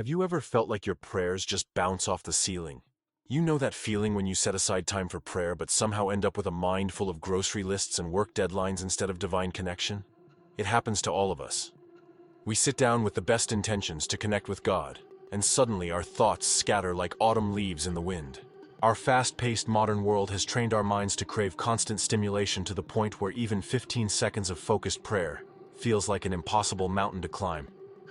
Have you ever felt like your prayers just bounce off the ceiling? You know that feeling when you set aside time for prayer but somehow end up with a mind full of grocery lists and work deadlines instead of divine connection? It happens to all of us. We sit down with the best intentions to connect with God, and suddenly our thoughts scatter like autumn leaves in the wind. Our fast-paced modern world has trained our minds to crave constant stimulation to the point where even 15 seconds of focused prayer feels like an impossible mountain to climb.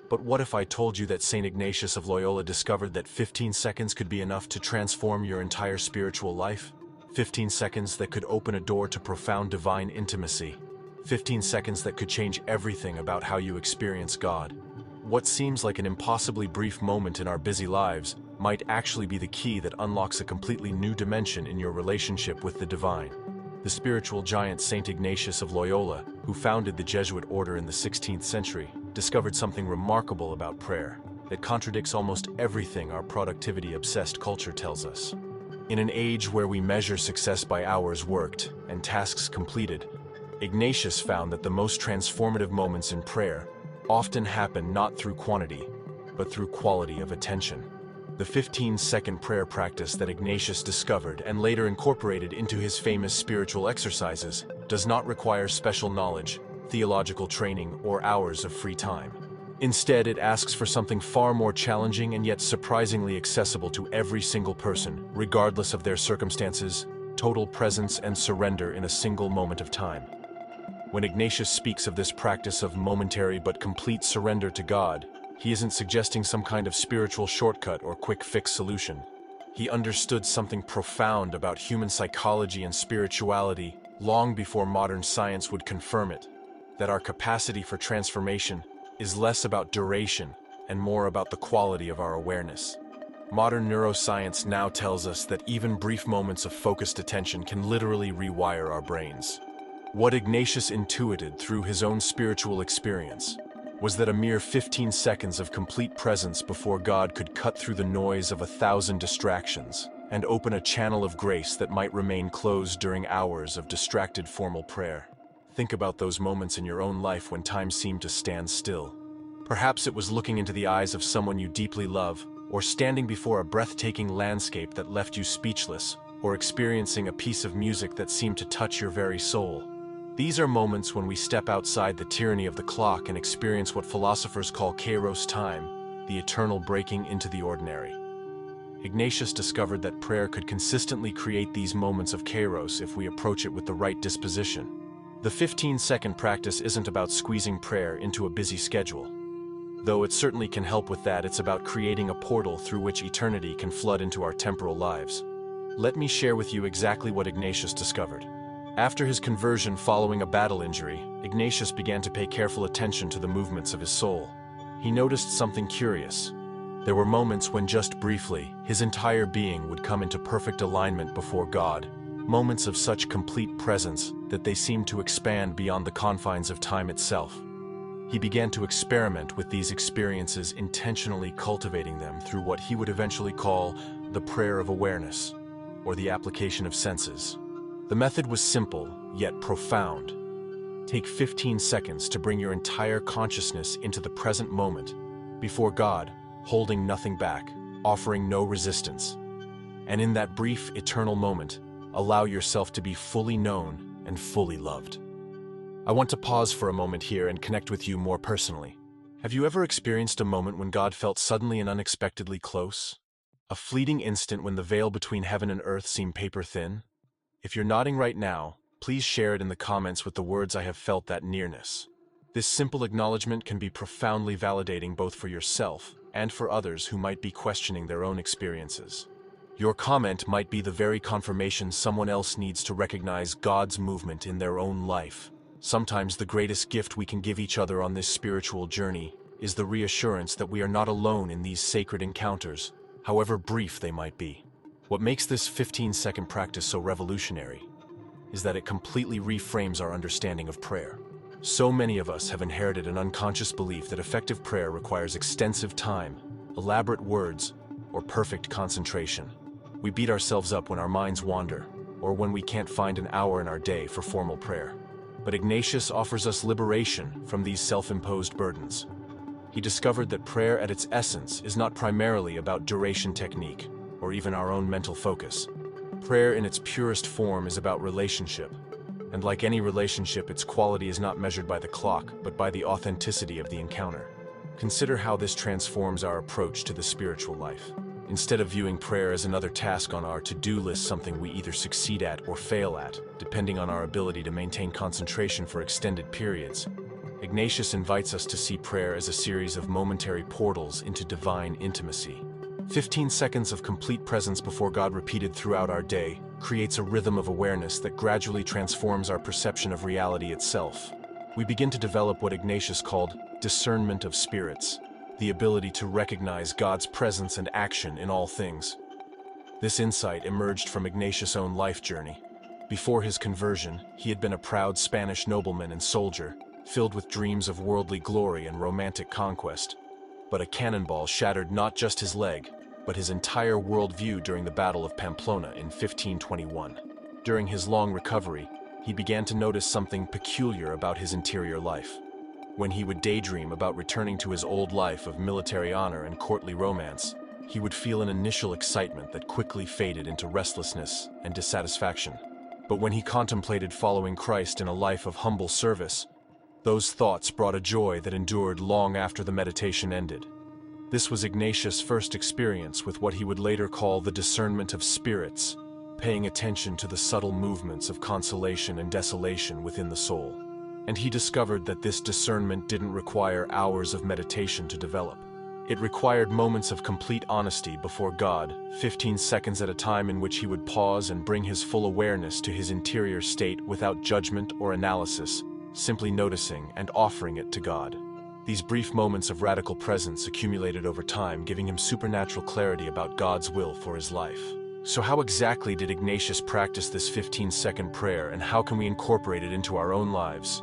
But what if I told you that Saint Ignatius of Loyola discovered that 15 seconds could be enough to transform your entire spiritual life? 15 seconds that could open a door to profound divine intimacy. 15 seconds that could change everything about how you experience God. What seems like an impossibly brief moment in our busy lives might actually be the key that unlocks a completely new dimension in your relationship with the divine. The spiritual giant Saint Ignatius of Loyola, who founded the Jesuit order in the 16th century, discovered something remarkable about prayer that contradicts almost everything our productivity-obsessed culture tells us. In an age where we measure success by hours worked and tasks completed, Ignatius found that the most transformative moments in prayer often happen not through quantity, but through quality of attention. The 15-second prayer practice that Ignatius discovered and later incorporated into his famous spiritual exercises does not require special knowledge, theological training, or hours of free time. Instead, it asks for something far more challenging and yet surprisingly accessible to every single person, regardless of their circumstances: total presence and surrender in a single moment of time. When Ignatius speaks of this practice of momentary but complete surrender to God, he isn't suggesting some kind of spiritual shortcut or quick fix solution. He understood something profound about human psychology and spirituality long before modern science would confirm it: that our capacity for transformation is less about duration and more about the quality of our awareness. Modern neuroscience now tells us that even brief moments of focused attention can literally rewire our brains. What Ignatius intuited through his own spiritual experience was that a mere 15 seconds of complete presence before God could cut through the noise of 1,000 distractions and open a channel of grace that might remain closed during hours of distracted formal prayer. Think about those moments in your own life when time seemed to stand still. Perhaps it was looking into the eyes of someone you deeply love, or standing before a breathtaking landscape that left you speechless, or experiencing a piece of music that seemed to touch your very soul. These are moments when we step outside the tyranny of the clock and experience what philosophers call kairos time, the eternal breaking into the ordinary. Ignatius discovered that prayer could consistently create these moments of kairos if we approach it with the right disposition. The 15-second practice isn't about squeezing prayer into a busy schedule. Though it certainly can help with that, it's about creating a portal through which eternity can flood into our temporal lives. Let me share with you exactly what Ignatius discovered. After his conversion following a battle injury, Ignatius began to pay careful attention to the movements of his soul. He noticed something curious. There were moments when just briefly, his entire being would come into perfect alignment before God, moments of such complete presence that they seemed to expand beyond the confines of time itself. He began to experiment with these experiences, intentionally cultivating them through what he would eventually call the prayer of awareness, or the application of senses. The method was simple, yet profound. Take 15 seconds to bring your entire consciousness into the present moment, before God, holding nothing back, offering no resistance. And in that brief, eternal moment, allow yourself to be fully known and fully loved. I want to pause for a moment here and connect with you more personally. Have you ever experienced a moment when God felt suddenly and unexpectedly close? A fleeting instant when the veil between heaven and earth seemed paper thin? If you're nodding right now, please share it in the comments with the words "I have felt that nearness." This simple acknowledgement can be profoundly validating both for yourself and for others who might be questioning their own experiences. Your comment might be the very confirmation someone else needs to recognize God's movement in their own life. Sometimes the greatest gift we can give each other on this spiritual journey is the reassurance that we are not alone in these sacred encounters, however brief they might be. What makes this 15-second practice so revolutionary is that it completely reframes our understanding of prayer. So many of us have inherited an unconscious belief that effective prayer requires extensive time, elaborate words, or perfect concentration. We beat ourselves up when our minds wander, or when we can't find an hour in our day for formal prayer. But Ignatius offers us liberation from these self-imposed burdens. He discovered that prayer at its essence is not primarily about duration technique, or even our own mental focus. Prayer in its purest form is about relationship. And like any relationship, its quality is not measured by the clock, but by the authenticity of the encounter. Consider how this transforms our approach to the spiritual life. Instead of viewing prayer as another task on our to-do list, something we either succeed at or fail at, depending on our ability to maintain concentration for extended periods, Ignatius invites us to see prayer as a series of momentary portals into divine intimacy. 15 seconds of complete presence before God repeated throughout our day creates a rhythm of awareness that gradually transforms our perception of reality itself. We begin to develop what Ignatius called discernment of spirits, the ability to recognize God's presence and action in all things. This insight emerged from Ignatius' own life journey. Before his conversion, he had been a proud Spanish nobleman and soldier, filled with dreams of worldly glory and romantic conquest. But a cannonball shattered not just his leg, but his entire worldview during the Battle of Pamplona in 1521. During his long recovery, he began to notice something peculiar about his interior life. When he would daydream about returning to his old life of military honor and courtly romance, he would feel an initial excitement that quickly faded into restlessness and dissatisfaction. But when he contemplated following Christ in a life of humble service, those thoughts brought a joy that endured long after the meditation ended. This was Ignatius' first experience with what he would later call the discernment of spirits, paying attention to the subtle movements of consolation and desolation within the soul. And he discovered that this discernment didn't require hours of meditation to develop. It required moments of complete honesty before God, 15 seconds at a time in which he would pause and bring his full awareness to his interior state without judgment or analysis, simply noticing and offering it to God. These brief moments of radical presence accumulated over time, giving him supernatural clarity about God's will for his life. So how exactly did Ignatius practice this 15-second prayer, and how can we incorporate it into our own lives?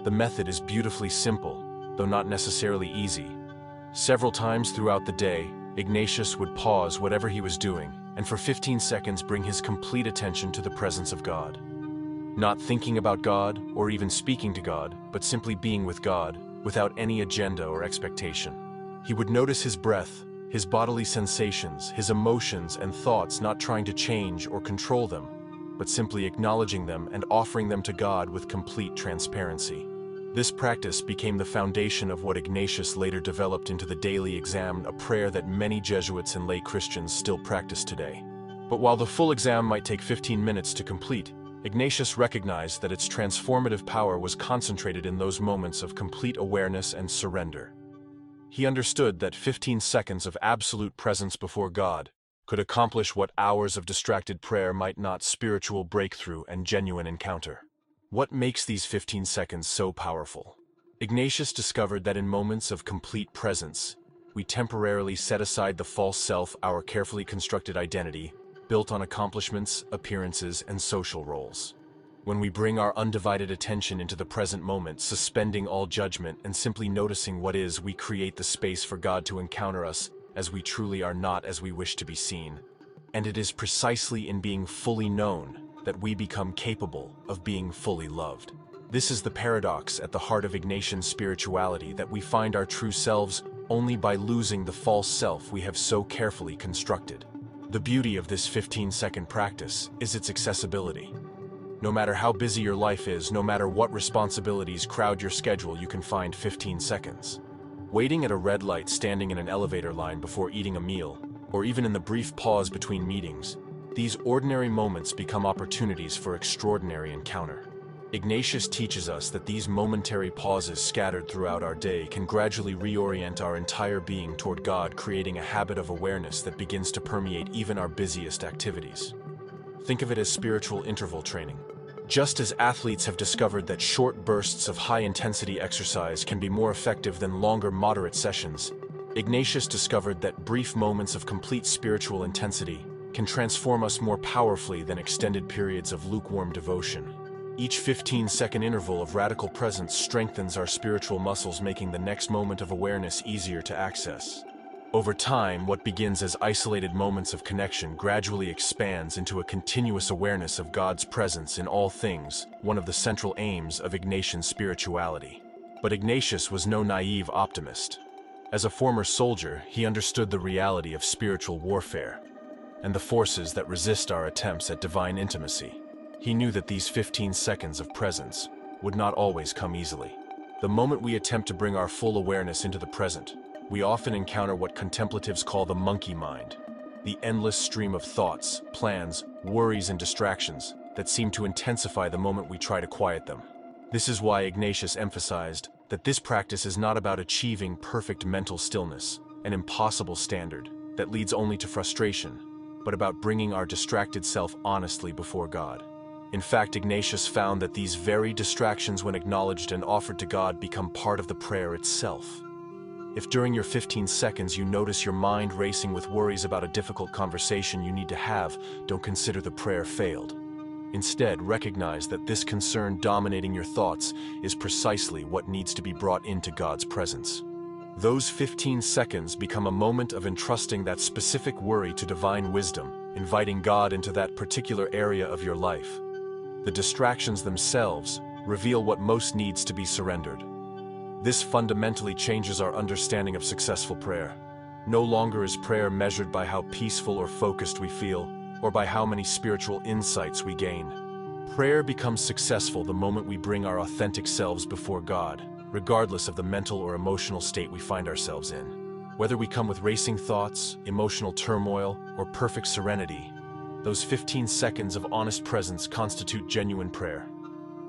The method is beautifully simple, though not necessarily easy. Several times throughout the day, Ignatius would pause whatever he was doing, and for 15 seconds bring his complete attention to the presence of God. Not thinking about God or even speaking to God, but simply being with God, without any agenda or expectation. He would notice his breath, his bodily sensations, his emotions and thoughts, not trying to change or control them, but simply acknowledging them and offering them to God with complete transparency. This practice became the foundation of what Ignatius later developed into the daily exam, a prayer that many Jesuits and lay Christians still practice today. But while the full exam might take 15 minutes to complete, Ignatius recognized that its transformative power was concentrated in those moments of complete awareness and surrender. He understood that 15 seconds of absolute presence before God could accomplish what hours of distracted prayer might not: spiritual breakthrough and genuine encounter. What makes these 15 seconds so powerful? Ignatius discovered that in moments of complete presence, we temporarily set aside the false self, our carefully constructed identity, built on accomplishments, appearances, and social roles. When we bring our undivided attention into the present moment, suspending all judgment and simply noticing what is, we create the space for God to encounter us as we truly are, not as we wish to be seen. And it is precisely in being fully known that we become capable of being fully loved. This is the paradox at the heart of Ignatian spirituality, that we find our true selves only by losing the false self we have so carefully constructed. The beauty of this 15-second practice is its accessibility. No matter how busy your life is, no matter what responsibilities crowd your schedule, you can find 15 seconds. Waiting at a red light, standing in an elevator line before eating a meal, or even in the brief pause between meetings, these ordinary moments become opportunities for extraordinary encounter. Ignatius teaches us that these momentary pauses scattered throughout our day can gradually reorient our entire being toward God, creating a habit of awareness that begins to permeate even our busiest activities. Think of it as spiritual interval training. Just as athletes have discovered that short bursts of high-intensity exercise can be more effective than longer, moderate sessions, Ignatius discovered that brief moments of complete spiritual intensity can transform us more powerfully than extended periods of lukewarm devotion. Each 15-second interval of radical presence strengthens our spiritual muscles, making the next moment of awareness easier to access. Over time, what begins as isolated moments of connection gradually expands into a continuous awareness of God's presence in all things, one of the central aims of Ignatian spirituality. But Ignatius was no naive optimist. As a former soldier, he understood the reality of spiritual warfare and the forces that resist our attempts at divine intimacy. He knew that these 15 seconds of presence would not always come easily. The moment we attempt to bring our full awareness into the present, we often encounter what contemplatives call the monkey mind, the endless stream of thoughts, plans, worries, and distractions that seem to intensify the moment we try to quiet them. This is why Ignatius emphasized that this practice is not about achieving perfect mental stillness, an impossible standard that leads only to frustration, but about bringing our distracted self honestly before God. In fact, Ignatius found that these very distractions, when acknowledged and offered to God, become part of the prayer itself. If during your 15 seconds you notice your mind racing with worries about a difficult conversation you need to have, don't consider the prayer failed. Instead, recognize that this concern dominating your thoughts is precisely what needs to be brought into God's presence. Those 15 seconds become a moment of entrusting that specific worry to divine wisdom, inviting God into that particular area of your life. The distractions themselves reveal what most needs to be surrendered. This fundamentally changes our understanding of successful prayer. No longer is prayer measured by how peaceful or focused we feel, or by how many spiritual insights we gain. Prayer becomes successful the moment we bring our authentic selves before God, regardless of the mental or emotional state we find ourselves in. Whether we come with racing thoughts, emotional turmoil, or perfect serenity, those 15 seconds of honest presence constitute genuine prayer.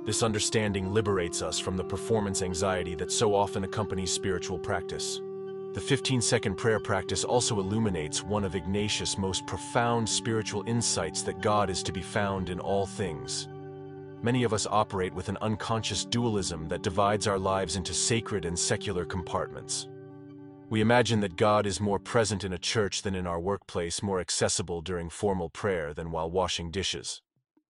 This understanding liberates us from the performance anxiety that so often accompanies spiritual practice. The 15-second prayer practice also illuminates one of Ignatius' most profound spiritual insights, that God is to be found in all things. Many of us operate with an unconscious dualism that divides our lives into sacred and secular compartments. We imagine that God is more present in a church than in our workplace, more accessible during formal prayer than while washing dishes.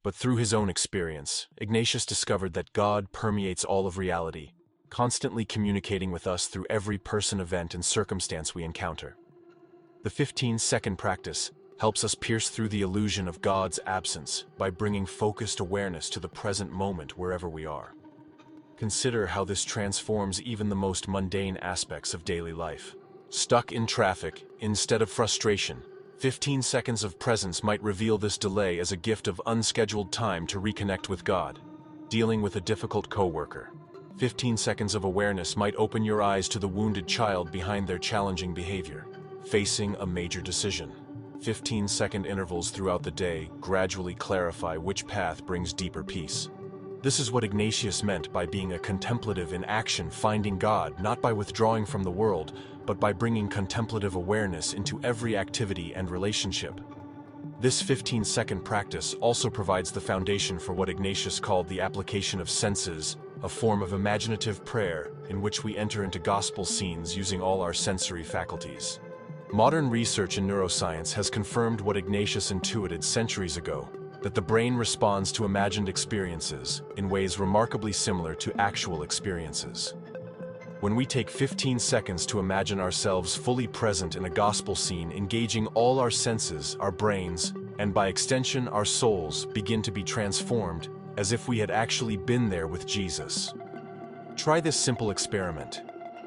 But through his own experience, Ignatius discovered that God permeates all of reality, constantly communicating with us through every person, event, and circumstance we encounter. The 15-second practice helps us pierce through the illusion of God's absence by bringing focused awareness to the present moment wherever we are. Consider how this transforms even the most mundane aspects of daily life. Stuck in traffic, instead of frustration, 15 seconds of presence might reveal this delay as a gift of unscheduled time to reconnect with God. Dealing with a difficult coworker, 15 seconds of awareness might open your eyes to the wounded child behind their challenging behavior. Facing a major decision, 15-second intervals throughout the day gradually clarify which path brings deeper peace. This is what Ignatius meant by being a contemplative in action, finding God not by withdrawing from the world, but by bringing contemplative awareness into every activity and relationship. This 15-second practice also provides the foundation for what Ignatius called the application of senses, a form of imaginative prayer in which we enter into gospel scenes using all our sensory faculties. Modern research in neuroscience has confirmed what Ignatius intuited centuries ago, that the brain responds to imagined experiences in ways remarkably similar to actual experiences. When we take 15 seconds to imagine ourselves fully present in a gospel scene, engaging all our senses, our brains, and by extension our souls begin to be transformed as if we had actually been there with Jesus. Try this simple experiment.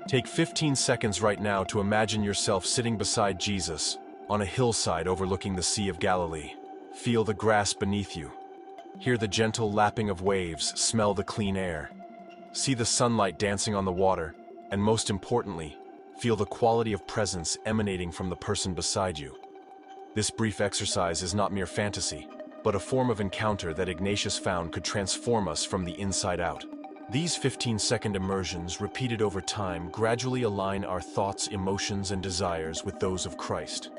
Take 15 seconds right now to imagine yourself sitting beside Jesus on a hillside overlooking the Sea of Galilee. Feel the grass beneath you. Hear the gentle lapping of waves, smell the clean air. See the sunlight dancing on the water, and most importantly, feel the quality of presence emanating from the person beside you. This brief exercise is not mere fantasy, but a form of encounter that Ignatius found could transform us from the inside out. These 15-second immersions, repeated over time, gradually align our thoughts, emotions, and desires with those of Christ.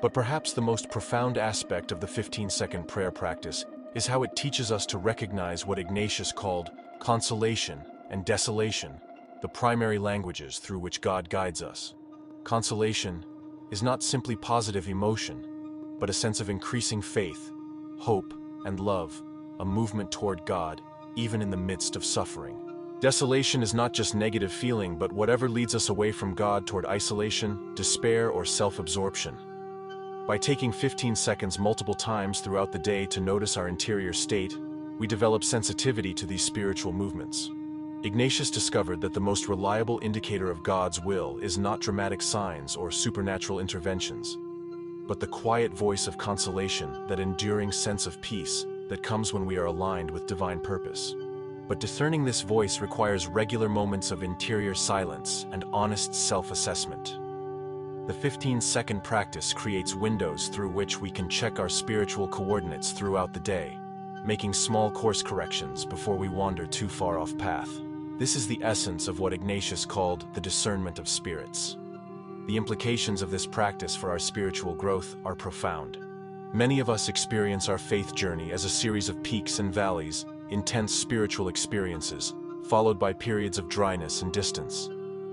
But perhaps the most profound aspect of the 15-second prayer practice is how it teaches us to recognize what Ignatius called consolation and desolation, the primary languages through which God guides us. Consolation is not simply positive emotion, but a sense of increasing faith, hope, and love, a movement toward God, even in the midst of suffering. Desolation is not just negative feeling, but whatever leads us away from God toward isolation, despair, or self-absorption. By taking 15 seconds multiple times throughout the day to notice our interior state, we develop sensitivity to these spiritual movements. Ignatius discovered that the most reliable indicator of God's will is not dramatic signs or supernatural interventions, but the quiet voice of consolation, that enduring sense of peace that comes when we are aligned with divine purpose. But discerning this voice requires regular moments of interior silence and honest self-assessment. The 15-second practice creates windows through which we can check our spiritual coordinates throughout the day, making small course corrections before we wander too far off path. This is the essence of what Ignatius called the discernment of spirits. The implications of this practice for our spiritual growth are profound. Many of us experience our faith journey as a series of peaks and valleys, intense spiritual experiences, followed by periods of dryness and distance.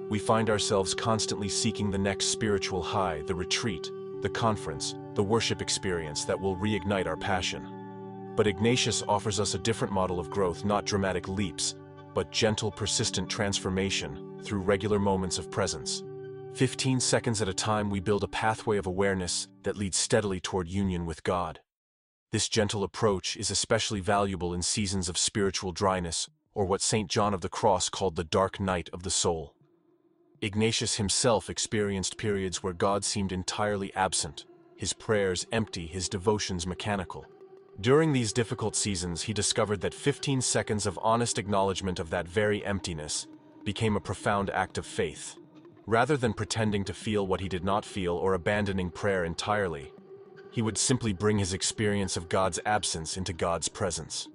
We find ourselves constantly seeking the next spiritual high, the retreat, the conference, the worship experience that will reignite our passion. But Ignatius offers us a different model of growth, not dramatic leaps, but gentle, persistent transformation through regular moments of presence. 15 seconds at a time, we build a pathway of awareness that leads steadily toward union with God. This gentle approach is especially valuable in seasons of spiritual dryness, or what St. John of the Cross called the dark night of the soul. Ignatius himself experienced periods where God seemed entirely absent, his prayers empty, his devotions mechanical. During these difficult seasons, he discovered that 15 seconds of honest acknowledgement of that very emptiness became a profound act of faith. Rather than pretending to feel what he did not feel or abandoning prayer entirely, he would simply bring his experience of God's absence into God's presence.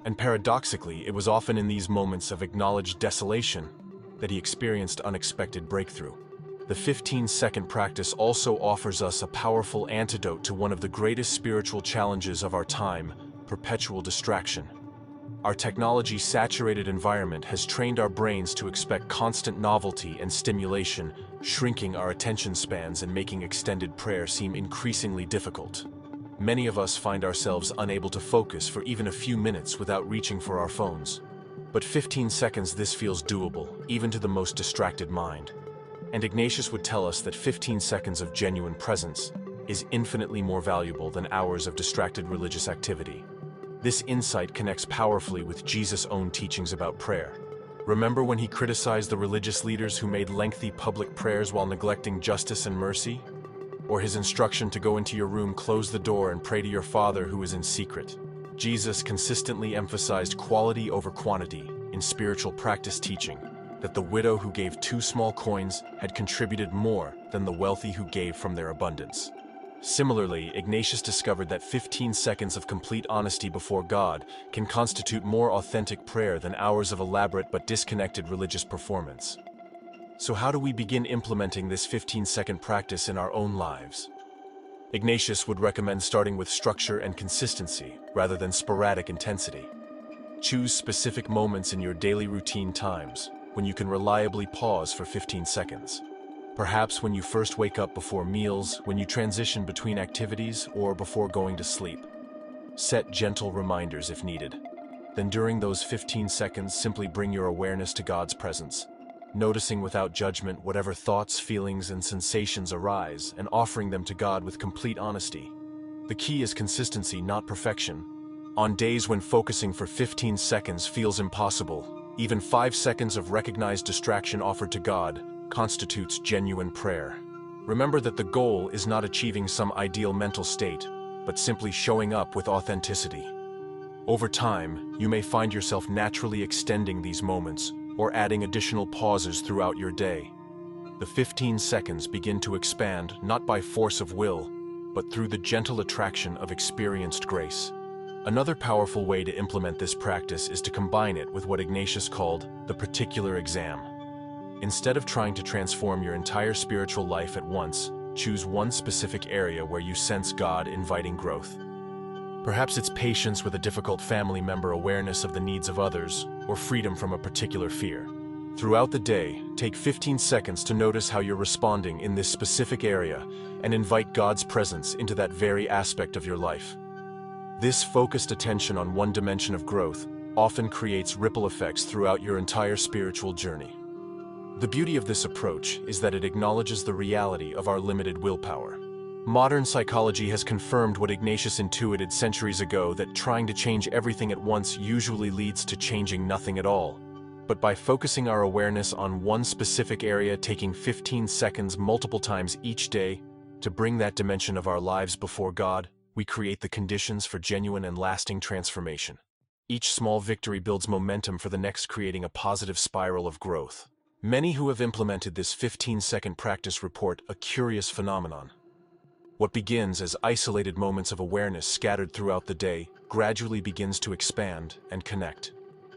And paradoxically, it was often in these moments of acknowledged desolation that he experienced unexpected breakthrough. The 15-second practice also offers us a powerful antidote to one of the greatest spiritual challenges of our time: perpetual distraction. Our technology-saturated environment has trained our brains to expect constant novelty and stimulation, shrinking our attention spans and making extended prayer seem increasingly difficult. Many of us find ourselves unable to focus for even a few minutes without reaching for our phones. But 15 seconds, this feels doable, even to the most distracted mind. And Ignatius would tell us that 15 seconds of genuine presence is infinitely more valuable than hours of distracted religious activity. This insight connects powerfully with Jesus' own teachings about prayer. Remember when he criticized the religious leaders who made lengthy public prayers while neglecting justice and mercy? Or his instruction to go into your room, close the door, and pray to your Father who is in secret? Jesus consistently emphasized quality over quantity in spiritual practice, teaching that the widow who gave 2 small coins had contributed more than the wealthy who gave from their abundance. Similarly, Ignatius discovered that 15 seconds of complete honesty before God can constitute more authentic prayer than hours of elaborate but disconnected religious performance. So how do we begin implementing this 15-second practice in our own lives? Ignatius would recommend starting with structure and consistency rather than sporadic intensity. Choose specific moments in your daily routine times when you can reliably pause for 15 seconds. Perhaps when you first wake up, before meals, when you transition between activities, or before going to sleep. Set gentle reminders if needed. Then during those 15 seconds, simply bring your awareness to God's presence, noticing without judgment whatever thoughts, feelings, and sensations arise, and offering them to God with complete honesty. The key is consistency, not perfection. On days when focusing for 15 seconds feels impossible, even 5 seconds of recognized distraction offered to God constitutes genuine prayer. Remember that the goal is not achieving some ideal mental state, but simply showing up with authenticity. Over time, you may find yourself naturally extending these moments or adding additional pauses throughout your day. The 15 seconds begin to expand not by force of will, but through the gentle attraction of experienced grace. Another powerful way to implement this practice is to combine it with what Ignatius called the particular exam. Instead of trying to transform your entire spiritual life at once, choose one specific area where you sense God inviting growth. Perhaps it's patience with a difficult family member, awareness of the needs of others, or freedom from a particular fear. Throughout the day, take 15 seconds to notice how you're responding in this specific area and invite God's presence into that very aspect of your life. This focused attention on one dimension of growth often creates ripple effects throughout your entire spiritual journey. The beauty of this approach is that it acknowledges the reality of our limited willpower. Modern psychology has confirmed what Ignatius intuited centuries ago, that trying to change everything at once usually leads to changing nothing at all. But by focusing our awareness on one specific area, taking 15 seconds multiple times each day to bring that dimension of our lives before God, we create the conditions for genuine and lasting transformation. Each small victory builds momentum for the next, creating a positive spiral of growth. Many who have implemented this 15-second practice report a curious phenomenon. What begins as isolated moments of awareness scattered throughout the day gradually begins to expand and connect.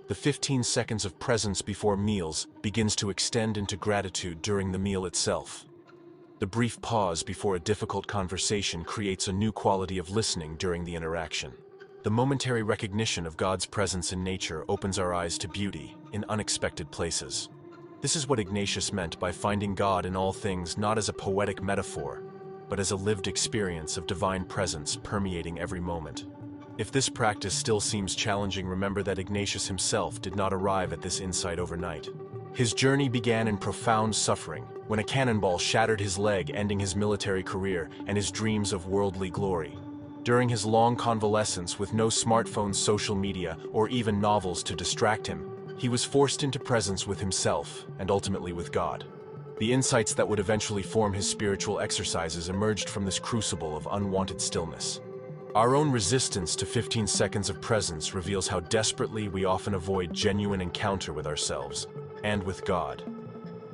The 15 seconds of presence before meals begins to extend into gratitude during the meal itself. The brief pause before a difficult conversation creates a new quality of listening during the interaction. The momentary recognition of God's presence in nature opens our eyes to beauty in unexpected places. This is what Ignatius meant by finding God in all things, not as a poetic metaphor, but as a lived experience of divine presence permeating every moment. If this practice still seems challenging, remember that Ignatius himself did not arrive at this insight overnight. His journey began in profound suffering, when a cannonball shattered his leg, ending his military career and his dreams of worldly glory. During his long convalescence, with no smartphones, social media, or even novels to distract him, he was forced into presence with himself and ultimately with God. The insights that would eventually form his spiritual exercises emerged from this crucible of unwanted stillness. Our own resistance to 15 seconds of presence reveals how desperately we often avoid genuine encounter with ourselves and with God.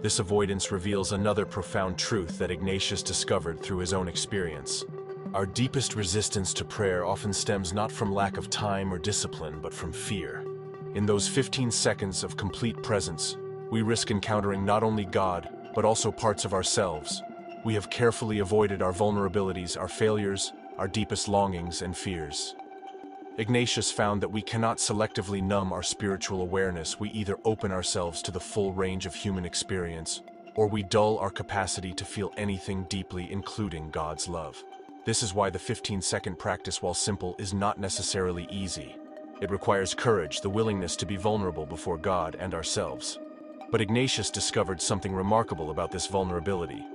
This avoidance reveals another profound truth that Ignatius discovered through his own experience. Our deepest resistance to prayer often stems not from lack of time or discipline, but from fear. In those 15 seconds of complete presence, we risk encountering not only God, but also parts of ourselves. We have carefully avoided our vulnerabilities, our failures, our deepest longings and fears. Ignatius found that we cannot selectively numb our spiritual awareness. We either open ourselves to the full range of human experience, or we dull our capacity to feel anything deeply, including God's love. This is why the 15-second practice, while simple, is not necessarily easy. It requires courage, the willingness to be vulnerable before God and ourselves. But Ignatius discovered something remarkable about this vulnerability.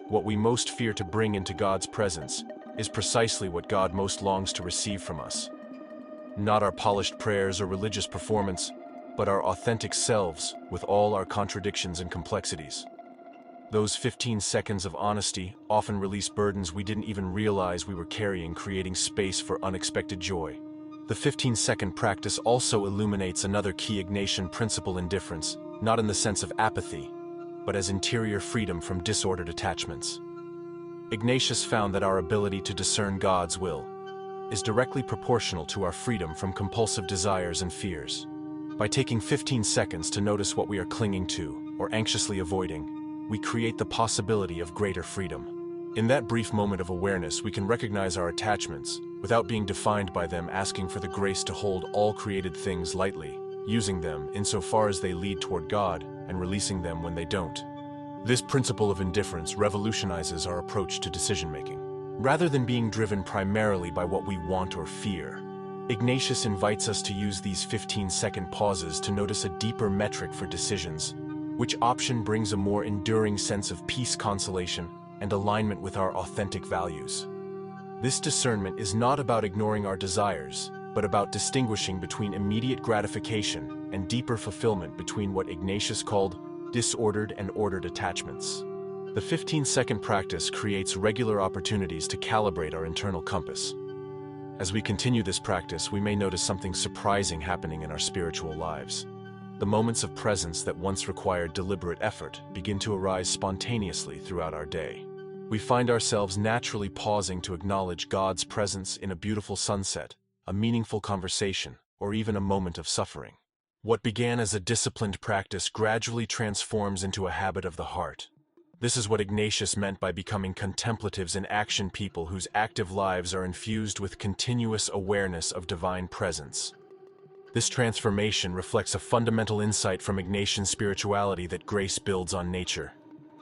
What we most fear to bring into God's presence is precisely what God most longs to receive from us. Not our polished prayers or religious performance, but our authentic selves with all our contradictions and complexities. Those 15 seconds of honesty often release burdens we didn't even realize we were carrying, creating space for unexpected joy. The 15-second practice also illuminates another key Ignatian principle: indifference, not in the sense of apathy, but as interior freedom from disordered attachments. Ignatius found that our ability to discern God's will is directly proportional to our freedom from compulsive desires and fears. By taking 15 seconds to notice what we are clinging to or anxiously avoiding, we create the possibility of greater freedom. In that brief moment of awareness, we can recognize our attachments without being defined by them, asking for the grace to hold all created things lightly, using them insofar as they lead toward God, and releasing them when they don't. This principle of indifference revolutionizes our approach to decision-making. Rather than being driven primarily by what we want or fear, Ignatius invites us to use these 15-second pauses to notice a deeper metric for decisions. Which option brings a more enduring sense of peace, consolation, and alignment with our authentic values? This discernment is not about ignoring our desires, but about distinguishing between immediate gratification and deeper fulfillment, between what Ignatius called disordered and ordered attachments. The 15-second practice creates regular opportunities to calibrate our internal compass. As we continue this practice, we may notice something surprising happening in our spiritual lives. The moments of presence that once required deliberate effort begin to arise spontaneously throughout our day. We find ourselves naturally pausing to acknowledge God's presence in a beautiful sunset, a meaningful conversation, or even a moment of suffering. What began as a disciplined practice gradually transforms into a habit of the heart. This is what Ignatius meant by becoming contemplatives in action, people whose active lives are infused with continuous awareness of divine presence. This transformation reflects a fundamental insight from Ignatian spirituality that grace builds on nature.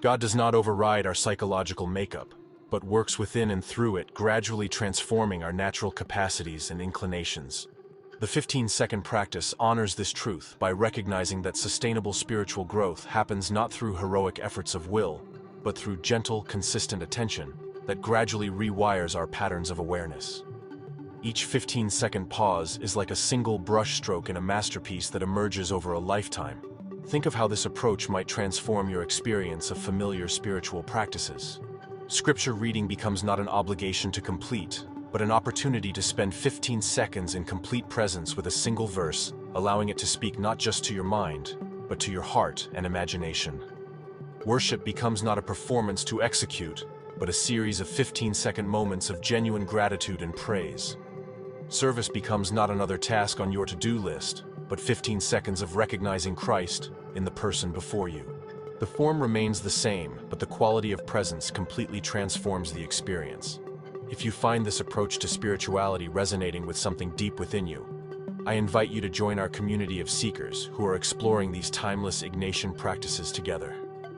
God does not override our psychological makeup, but works within and through it, gradually transforming our natural capacities and inclinations. The 15-second practice honors this truth by recognizing that sustainable spiritual growth happens not through heroic efforts of will, but through gentle, consistent attention that gradually rewires our patterns of awareness. Each 15-second pause is like a single brushstroke in a masterpiece that emerges over a lifetime, Think of how this approach might transform your experience of familiar spiritual practices. Scripture reading becomes not an obligation to complete, but an opportunity to spend 15 seconds in complete presence with a single verse, allowing it to speak not just to your mind, but to your heart and imagination. Worship becomes not a performance to execute, but a series of 15-second moments of genuine gratitude and praise. Service becomes not another task on your to-do list, but 15 seconds of recognizing Christ in the person before you. The form remains the same, but the quality of presence completely transforms the experience. If you find this approach to spirituality resonating with something deep within you, I invite you to join our community of seekers who are exploring these timeless Ignatian practices together.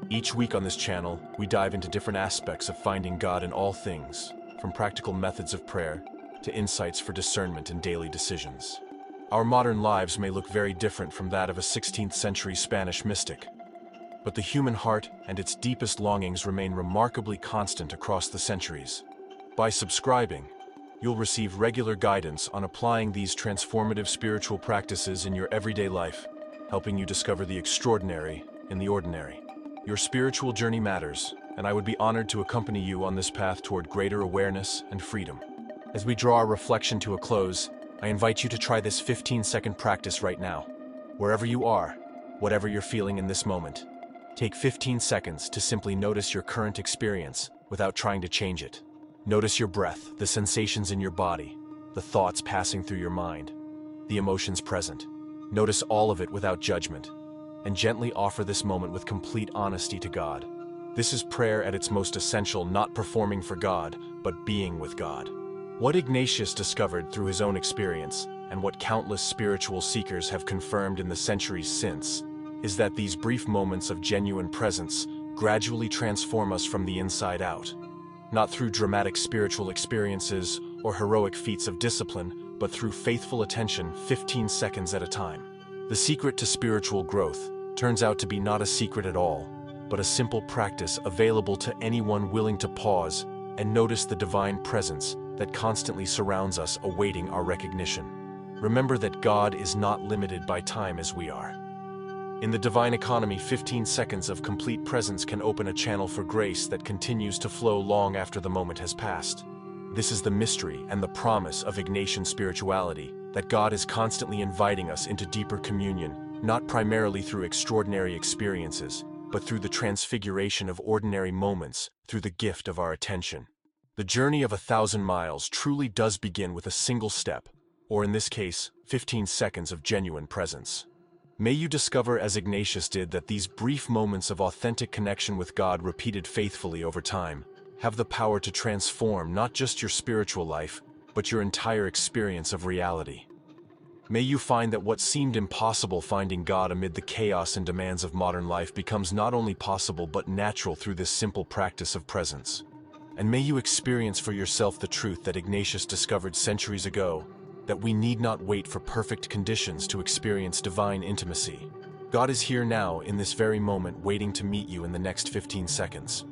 Each week on this channel, we dive into different aspects of finding God in all things, from practical methods of prayer to insights for discernment in daily decisions. Our modern lives may look very different from that of a 16th century Spanish mystic, but the human heart and its deepest longings remain remarkably constant across the centuries. By subscribing, you'll receive regular guidance on applying these transformative spiritual practices in your everyday life, helping you discover the extraordinary in the ordinary. Your spiritual journey matters, and I would be honored to accompany you on this path toward greater awareness and freedom. As we draw our reflection to a close, I invite you to try this 15-second practice right now. Wherever you are, whatever you're feeling in this moment, take 15 seconds to simply notice your current experience without trying to change it. Notice your breath, the sensations in your body, the thoughts passing through your mind, the emotions present. Notice all of it without judgment, and gently offer this moment with complete honesty to God. This is prayer at its most essential, not performing for God, but being with God. What Ignatius discovered through his own experience, and what countless spiritual seekers have confirmed in the centuries since, is that these brief moments of genuine presence gradually transform us from the inside out. Not through dramatic spiritual experiences or heroic feats of discipline, but through faithful attention 15 seconds at a time. The secret to spiritual growth turns out to be not a secret at all, but a simple practice available to anyone willing to pause and notice the divine presence that constantly surrounds us, awaiting our recognition. Remember that God is not limited by time as we are. In the divine economy, 15 seconds of complete presence can open a channel for grace that continues to flow long after the moment has passed. This is the mystery and the promise of Ignatian spirituality, that God is constantly inviting us into deeper communion, not primarily through extraordinary experiences, but through the transfiguration of ordinary moments, through the gift of our attention. The journey of 1,000 miles truly does begin with a single step, or in this case, 15 seconds of genuine presence. May you discover, as Ignatius did, that these brief moments of authentic connection with God, repeated faithfully over time, have the power to transform not just your spiritual life, but your entire experience of reality. May you find that what seemed impossible, finding God amid the chaos and demands of modern life, becomes not only possible but natural through this simple practice of presence. And may you experience for yourself the truth that Ignatius discovered centuries ago, that we need not wait for perfect conditions to experience divine intimacy. God is here now, in this very moment, waiting to meet you in the next 15 seconds.